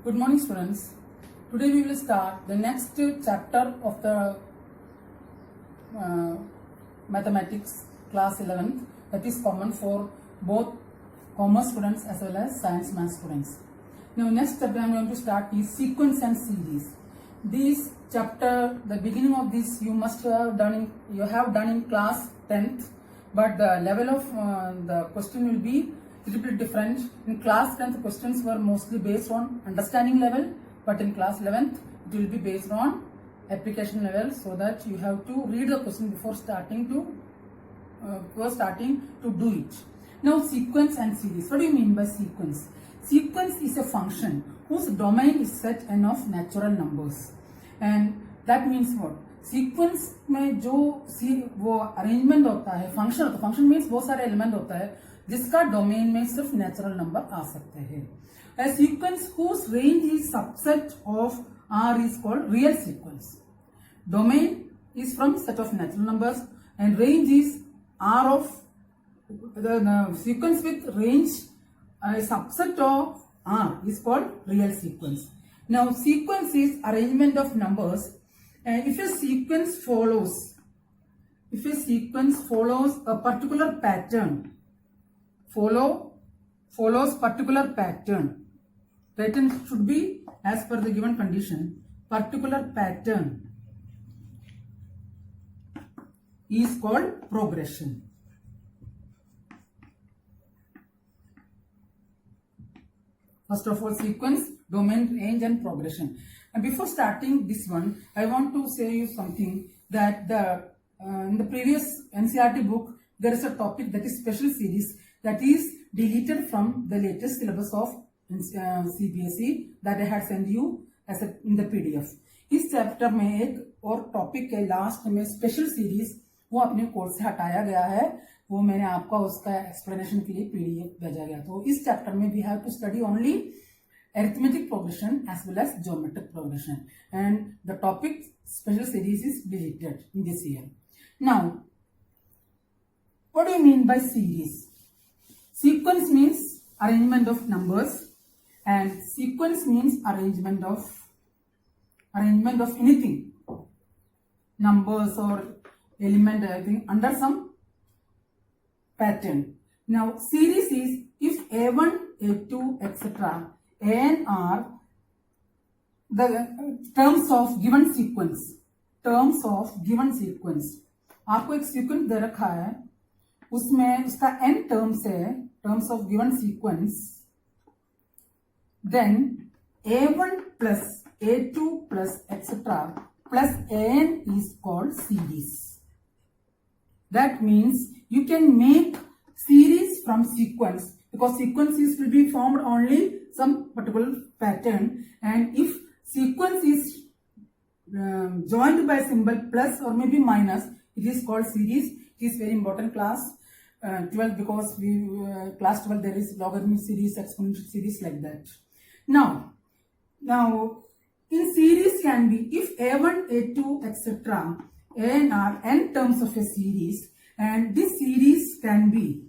Good morning, students. Today we will start the next chapter of the mathematics class 11th, that is common for both commerce students as well as science math students. Now next chapter I am going to start is sequence and series. This chapter, the beginning of this you have done in class 10th, but the level of the question will be little bit different. In class 10th questions were mostly based on understanding level, but in class 11th it will be based on application level, so that you have to read the question before starting to do it. Now sequence and series. What do you mean by sequence? Sequence is a function whose domain is set n of natural numbers, and that means what? Sequence में जो वो arrangement होता है, function होता है, function means बहुत सारे element होता है जिसका डोमेन में सिर्फ नेचुरल नंबर आ सकते हैं. A sequence whose range is subset of R is called real sequence. Domain is from set of natural numbers and range is R of the sequence with range, a subset of R is called real sequence. Now sequence is arrangement of numbers, and if a sequence follows a particular pattern, follows particular pattern should be as per the given condition. Particular pattern is called progression. First of all, sequence, domain, range and progression. And before starting this one, I want to say you something that in the previous NCERT book, there is a topic that is special series that is deleted from the latest syllabus of CBSE that I had sent you as in the PDF. इस chapter में एक और topic के last में special series वो अपने course से हटाया गया है, वो मैंने आपका उसका एक्सप्लेनेशन के लिए PDF भेजा गया. तो इस चैप्टर में we have to study only arithmetic progression as well as geometric progression, and the topic special series is deleted in this year. Now, what do you mean by series? Sequence means arrangement of numbers, and sequence means arrangement of anything, numbers or element, everything under some pattern. Now series is if A1, A2, etc. and are the terms of given sequence. आपको एक sequence दे रखा है, उसमें उसका n terms है, terms of given sequence. Then A1 plus A2 plus etc. plus an is called series. That means you can make series from sequence, because sequences will be formed only some particular pattern, and if sequence is joined by symbol plus or maybe minus, it is called series. It is very important class 12, because class 12 there is logarithmic series, exponential series, like that. Now in series can be if A1, A2, etc. n are n terms of a series, and this series can be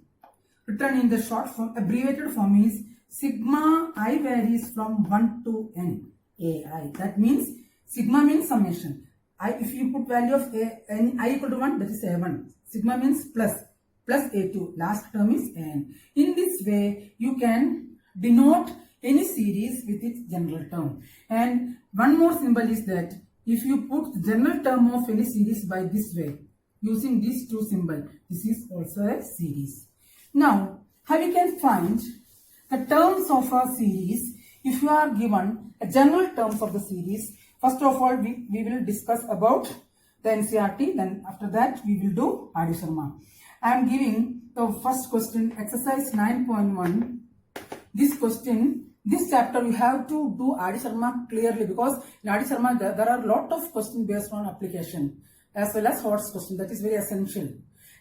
written in the short form, abbreviated form is sigma I varies from 1 to n ai. That means sigma means summation. If you put value of I equal to 1, that is A1. Sigma means plus A2. Last term is n. In this way, you can denote any series with its general term. And one more symbol is that if you put the general term of any series by this way, using these two symbols, this is also a series. Now, how we can find the terms of a series if you are given a general terms of the series? First of all, we will discuss about the NCERT, then after that we will do R.D. Sharma. I am giving the first question, exercise 9.1. This question, this chapter you have to do R.D. Sharma clearly, because in R.D. Sharma there are a lot of questions based on application as well as HOTS question. That is very essential.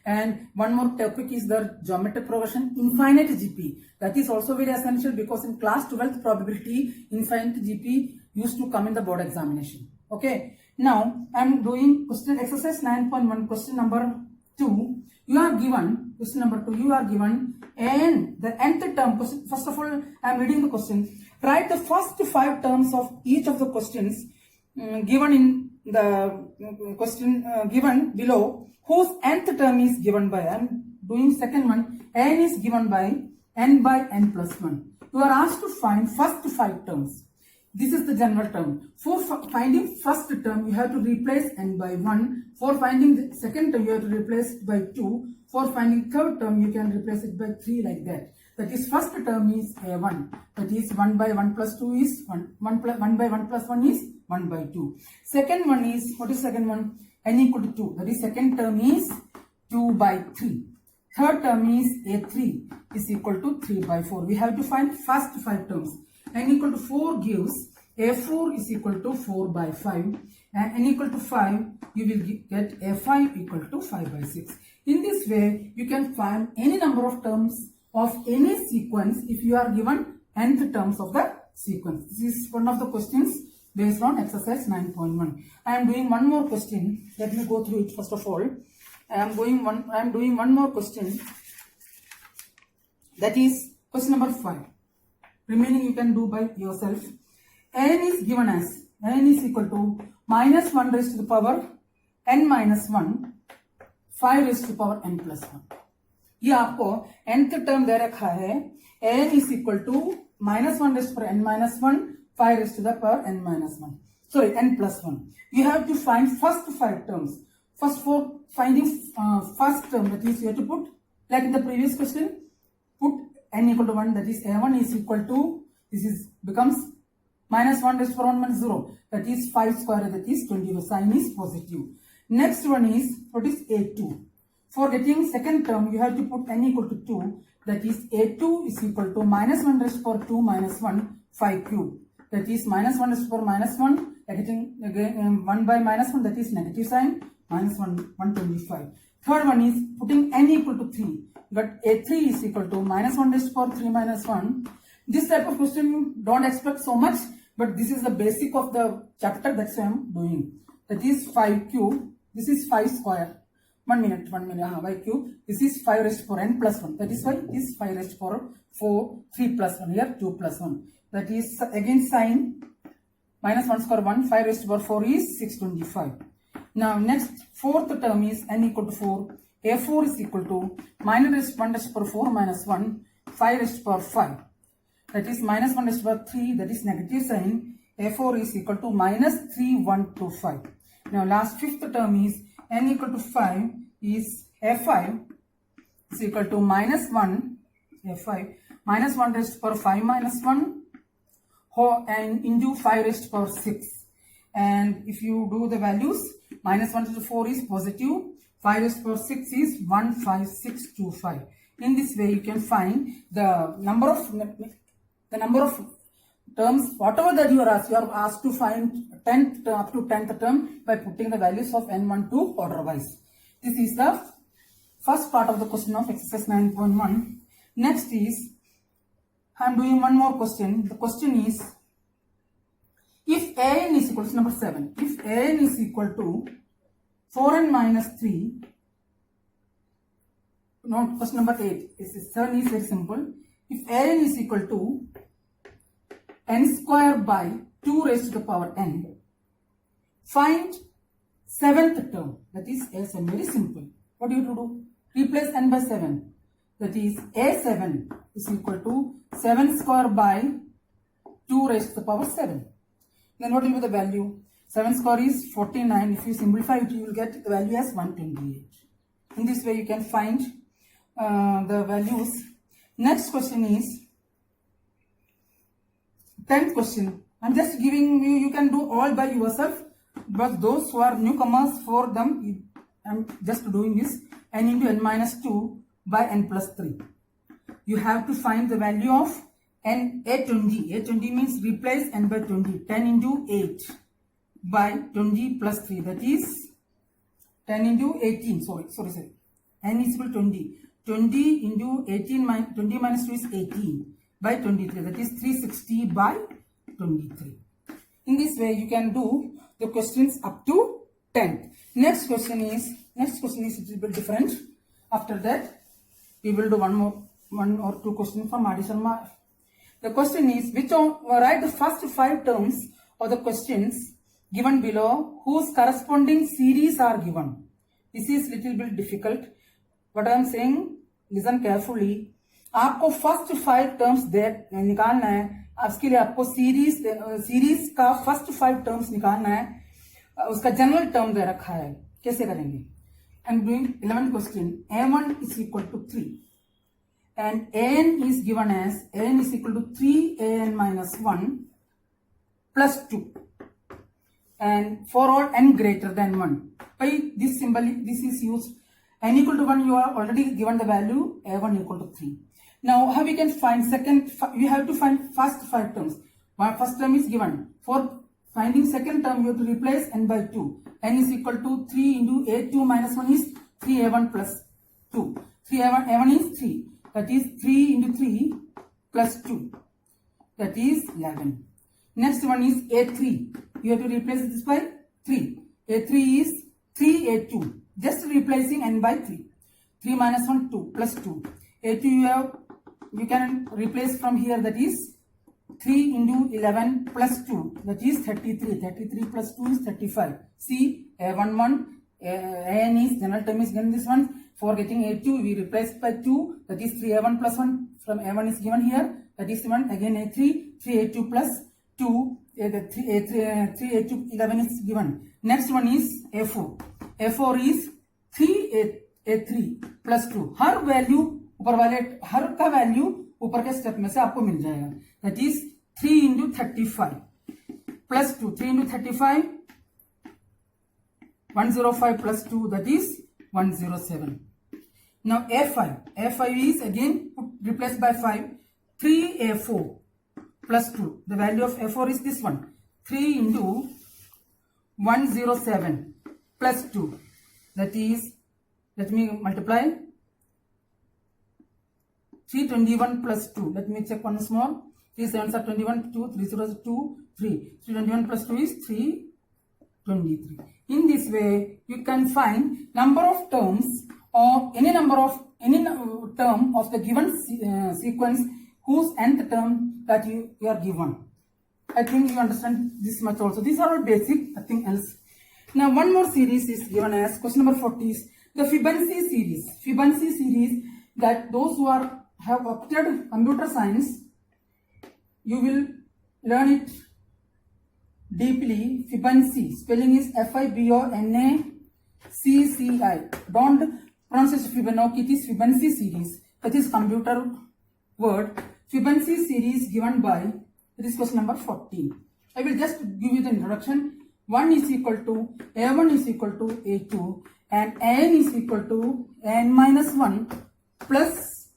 And one more topic is the geometric progression, infinite GP. That is also very essential, because in class 12th probability, infinite GP used to come in the board examination. Okay. Now, I am doing question exercise 9.1, question number 2. You are given, question number 2, you are given n, the nth term. First of all, I am reading the question. Write the first 5 terms of each of the questions given in the question given below, whose nth term is given by. I am doing second one. N is given by n plus 1. You are asked to find first 5 terms. This is the general term. For finding first term, you have to replace n by 1. For finding the second term, you have to replace it by 2. For finding third term, you can replace it by 3 like that. That is, first term is a1. That is 1 by 1 plus 2 is 1. 1 by 1 plus 1 is 1 by 2. Second one is, what is second one? N equal to 2. That is, second term is 2 by 3. Third term is a3 is equal to 3 by 4. We have to find first 5 terms. N equal to 4 gives a4 is equal to 4 by 5. And n equal to 5, you will get a5 equal to 5 by 6. In this way, you can find any number of terms of any sequence if you are given nth terms of the sequence. This is one of the questions based on exercise 9.1. I am doing one more question. Let me go through it first of all. I am doing one more question. That is question number 5. Remaining you can do by yourself. N is given as n is equal to minus 1 raised to the power n minus 1, 5 raised to the power n plus 1. ये आपको nth term दे रखा है n is equal to minus 1 raised to the power n minus 1, 5 raised to the power n minus 1. Sorry, n plus 1. You have to find first 5 terms. First, for finding first term, that is, you have to put, like in the previous question, put n equal to 1, that is a1 is equal to, this is becomes minus 1 raised to the power 1 minus 0, that is 5 square, that is 20, the sign is positive. Next one is, what is a2? For getting second term, you have to put n equal to 2, that is a2 is equal to minus 1 raised to the power 2 minus 1, 5 cube. That is minus 1 raised to the power minus 1, getting again 1 by minus 1, that is negative sign, minus 1, 125. Third one is putting n equal to 3, but a3 is equal to minus 1 raised to the power 3 minus 1. This type of question don't expect so much, but this is the basic of the chapter, that's why I am doing. That is 5 cube, this is 5 square. 1 minute, by cube. This is 5 raised to the power n plus 1. That is why this 5 raised to the power 4, 3 plus 1, here 2 plus 1. That is again sign, minus 1 square 1, 5 raised to the power 4 is 625. Now next, fourth term is n equal to 4. a4 is equal to minus 1 raised to the power 4 minus 1, 5 raised to the power 5. That is minus 1 raised to the power 3, that is negative sign. a4 is equal to minus 3125. Now last fifth term is n equal to 5 is a5 is equal to minus 1, a5, minus 1 raised to the power 5 minus 1 and into 5 raised to the power 6. And if you do the values, minus 1 to the 4 is positive, 5 raised to the power 6 is 15625. In this way, you can find the number of terms, whatever that you are asked to find 10th up to 10th term by putting the values of n1 to order wise. This is the first part of the question of exercise 9.1. Next is, I am doing one more question. The question is, if an is equal to number 7, if an is equal to 4n minus 3, no, question number 8, 7 is very simple. If an is equal to n square by 2 raised to the power n, find 7th term, that is a7, very simple. What do you do? Replace n by 7, that is a7 is equal to 7 square by 2 raised to the power 7. Then what will be the value? 7 square is 49. If you simplify it, you will get the value as 128. In this way, you can find the values. Next question is 10th question. I'm just giving you, you can do all by yourself, but those who are newcomers, for them, I'm just doing this n into n minus 2 by n plus 3. You have to find the value of n a20. A20 means replace n by 20. 10 into 8 by 20 plus 3. That is 10 into 18. Sorry. N is equal to 20. 20 into 18 20 minus 2 is 18 by 23. That is 360 by 23. In this way, you can do the questions up to 10. Next question is a little bit different. After that, we will do one or two questions from Adi Sharma. The question is, write the first 5 terms of the questions given below whose corresponding series are given. This is little bit difficult. What I am saying, listen carefully. आपको first 5 terms निकालना है. उसके लिए आपको series का first 5 terms निकालना है. उसका जनरल टर्म दे रखा है. कैसे करेंगे? I am doing 11th question. a1 is equal to 3 and an is given as an is equal to 3an minus 1 plus 2 and for all n greater than 1. By this symbol, this is used. N equal to 1, you are already given the value a1 equal to 3. Now how we can find second? We have to find first 5 terms. First term is given. For finding second term, you have to replace n by 2. N is equal to 3 into a2 minus 1 is 3a1 plus 2. a1 is 3. That is 3 into 3 plus 2. That is 11. Next one is a3. You have to replace this by 3. a3 is 3a2. Just replacing n by 3. 3 minus 1, 2 plus 2. a2 you can replace from here, that is 3 into 11 plus 2, that is 33. 33 plus 2 is 35. See, a11, an is general term is given this one. For getting a2, we replace by 2, that is 3a1 plus 1. From a1 is given here, that is 1. Again a3, 3a2 plus 2, 3a2 11 is given. Next one is a4. a4 is 3a3 plus 2. Her value ऊपर वाले हर का value ऊपर के step में से आपको मिल जाएगा. That is 3 into 35 plus 2. 3 into 35, 105 plus 2, that is 107. Now a5. a5 is again replaced by 5. 3a4 plus 2. The value of a4 is this one. 3 into 107 plus 2. That is, let me multiply. 321 plus 2. Let me check once more. 3 7s are 21, 2, 3 0s 2, 3. 321 plus 2 is 323. In this way, you can find number of terms or any term of the given sequence whose nth term that you are given. I think you understand this much also. These are all basic, nothing else. Now one more series is given as question number 40 is the Fibonacci series. Fibonacci series, that those who have opted computer science, you will learn it deeply. Fibonacci spelling is Fibonacci. Don't pronounce it Fibonacci. It is Fibonacci series. That is computer word. Fibonacci series given by, it is question number 14. I will just give you the introduction. 1 is equal to a1 is equal to a2 and n is equal to n minus 1 plus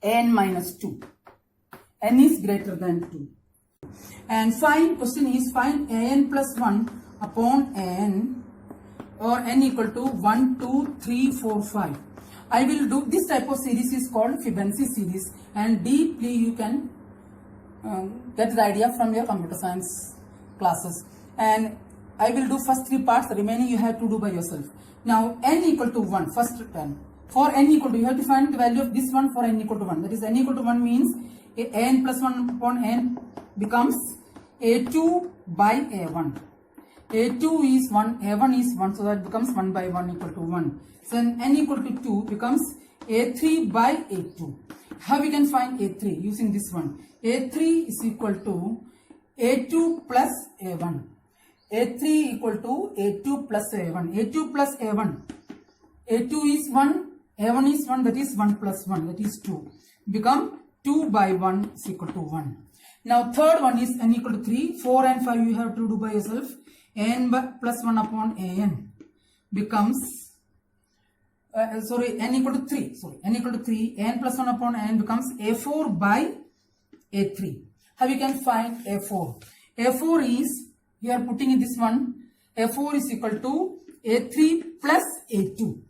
n minus 2. N is greater than 2. And question is find an plus 1 upon n or n equal to 1, 2, 3, 4, 5. I will do this type of series is called Fibonacci series, and deeply you can get the idea from your computer science classes. And I will do first 3 parts, the remaining you have to do by yourself. Now n equal to 1, first term. For n equal to, you have to find the value of this one for n equal to 1. That is n equal to 1 means n plus 1 upon n becomes a2 by a1. a2 is 1, a1 is 1, so that becomes 1 by 1 equal to 1. So n equal to 2 becomes a3 by a2. How we can find a3? Using this one. a3 is equal to a2 plus a1. a3 equal to a2 plus a1. a2 plus a1. a2 is 1, a1 is 1, that is 1 plus 1, that is 2. Become 2 by 1 is equal to 1. Now third one is n equal to 3. 4 and 5 you have to do by yourself. n plus 1 upon an becomes n equal to 3. N equal to 3. n plus 1 upon n becomes a4 by a3. How we can find a4? a4 is, we are putting in this one, a4 is equal to a3 plus a2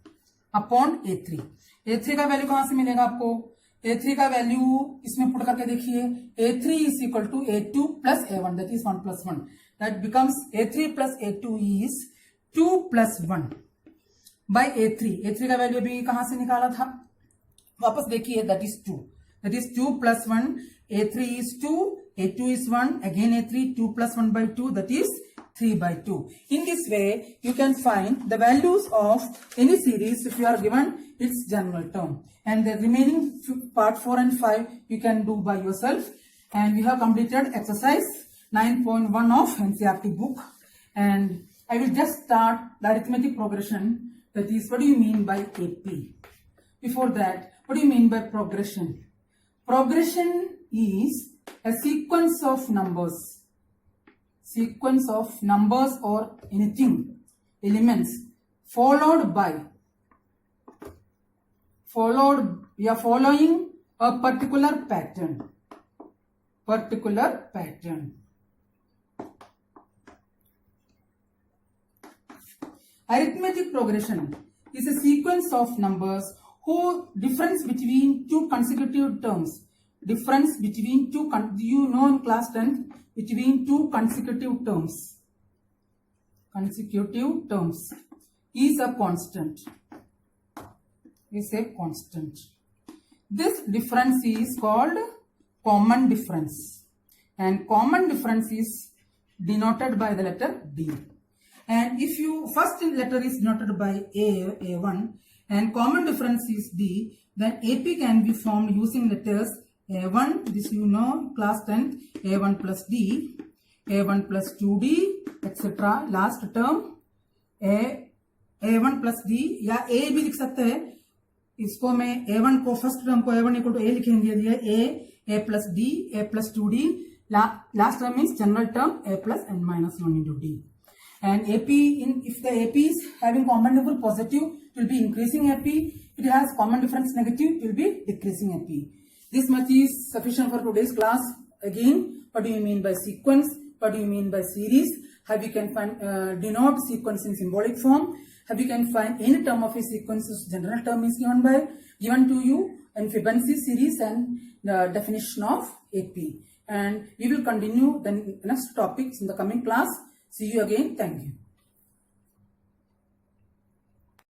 upon a3. a3 का value कहां से मिलेगा आपको? a3 का value इसमें put करके देखिए. a3 is equal to a2 plus a1, that is 1 plus 1. That becomes a3 plus a2 is 2 plus 1 by a3. a3 का वैल्यू भी कहां से निकाला था? वापस देखिए, that is 2. That is 2 plus 1, A3 is 2, A2 is 1, again A3, 2 plus 1 by 2, that is 3 by 2. In this way, you can find the values of any series if you are given its general term. And the remaining part 4 and 5 you can do by yourself. And we have completed exercise 9.1 of NCERT book. And I will just start the arithmetic progression. That is, what do you mean by AP? Before that, what do you mean by progression? Progression is a sequence of numbers. Sequence of numbers or anything, elements, we are following a particular pattern. Arithmetic progression is a sequence of numbers whose difference between two consecutive terms. Difference between two, you know in class 10th, between two consecutive terms. Consecutive terms is a constant. Is a constant. This difference is called common difference. And common difference is denoted by the letter D. And if you first letter is denoted by A1 and common difference is D, then AP can be formed using letters A1, this you know, class 10, A1 plus D, A1 plus 2D, etc. Last term, A1 plus D, या A भी लिख सकते हैं. इसको मैं A1 को first term को A1 equal to A लिखेंगे. A plus D, A plus 2D. Last term means general term A plus n minus 1 into D. And AP, if the AP is having common number positive, it will be increasing AP. If it has common difference negative, it will be decreasing AP. This much is sufficient for today's class. Again, what do you mean by sequence? What do you mean by series? How you can find denote sequence in symbolic form? How you can find any term of a sequence general term is given to you in Fibonacci series and the definition of AP. And we will continue the next topics in the coming class. See you again. Thank you.